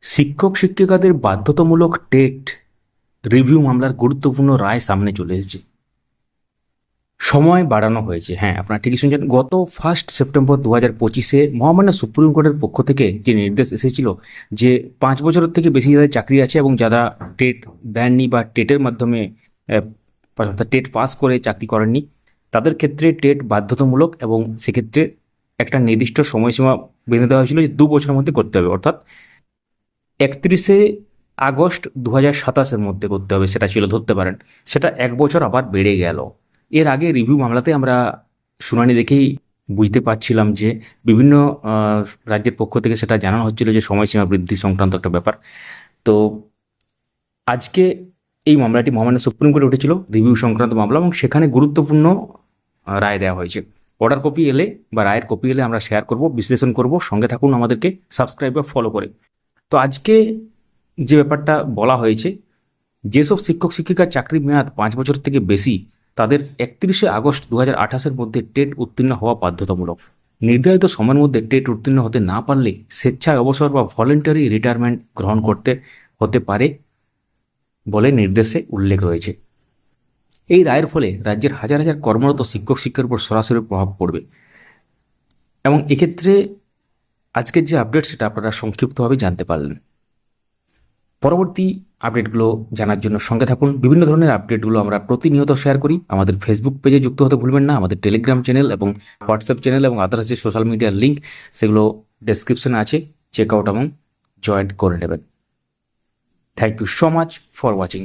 শিক্ষক শিক্ষিকাদের বাধ্যতামূলক টেট রিভিউ মামলার গুরুত্বপূর্ণ রায় সামনে চলে এসেছে। সময় বাড়ানো হয়েছে। হ্যাঁ, আপনারা ঠিকই শুনছেন। গত 1 সেপ্টেম্বর 2025 মহামান্য সুপ্রিম কোর্টের পক্ষ থেকে যে নির্দেশ এসেছিল যে 5 বছরের থেকে বেশি যাদের চাকরি আছে এবং যারা টেট দেননি বা টেটের মাধ্যমে অর্থাৎ টেট পাস করে চাকরি করেননি, তাদের ক্ষেত্রে টেট বাধ্যতামূলক এবং সেক্ষেত্রে একটা নির্দিষ্ট সময়সীমা বেঁধে দেওয়া হয়েছিল যে 2 বছরের মধ্যে করতে হবে, অর্থাৎ 31 আগস্ট 2027 মধ্যে করতে হবে, সেটা ছিল ধরতে পারেন। সেটা 1 বছর আবার বেড়ে গেল। এর আগে রিভিউ মামলাতে আমরা শুনানি দেখেই বুঝতে পারছিলাম যে বিভিন্ন রাজ্যের পক্ষ থেকে সেটা জানানো হচ্ছিল যে সময়সীমা বৃদ্ধি সংক্রান্ত একটা ব্যাপার। তো আজকে এই মামলাটি মহামান্য সুপ্রিম কোর্টে উঠেছিল, রিভিউ সংক্রান্ত মামলা, এবং সেখানে গুরুত্বপূর্ণ রায় দেওয়া হয়েছে। অর্ডার কপি এলে বা রায়ের কপি এলে আমরা শেয়ার করব, বিশ্লেষণ করব। সঙ্গে থাকুন আমাদেরকে সাবস্ক্রাইব বা ফলো করে। তো আজকে যে ব্যাপারটা বলা হয়েছে, যেসব শিক্ষক শিক্ষিকার চাকরির মেয়াদ 5 বছর থেকে বেশি, তাদের 31 আগস্ট 2028 মধ্যে টেট উত্তীর্ণ হওয়া বাধ্যতামূলক। নির্ধারিত সময়ের মধ্যে টেট উত্তীর্ণ হতে না পারলে স্বেচ্ছায় অবসর বা ভলেন্টারি রিটায়ারমেন্ট গ্রহণ করতে হতে পারে বলে নির্দেশে উল্লেখ রয়েছে। এই রায়ের ফলে রাজ্যের হাজার হাজার কর্মরত শিক্ষক শিক্ষার উপর সরাসরি প্রভাব পড়বে, এবং এক্ষেত্রে আজকের যে আপডেট সেটা আপনারা সংক্ষিপ্তভাবে জানতে পারলেন। পরবর্তী আপডেটগুলো জানার জন্য সঙ্গে থাকুন। বিভিন্ন ধরনের আপডেটগুলো আমরা প্রতিনিয়ত শেয়ার করি। আমাদের ফেসবুক পেজে যুক্ত হতে ভুলবেন না। আমাদের টেলিগ্রাম চ্যানেল এবং হোয়াটসঅ্যাপ চ্যানেল এবং আদার্স যে সোশ্যাল মিডিয়ার লিঙ্ক, সেগুলো ডেসক্রিপশনে আছে, চেক আউট এবং জয়েন করে নেবেন। Thank you so much for watching.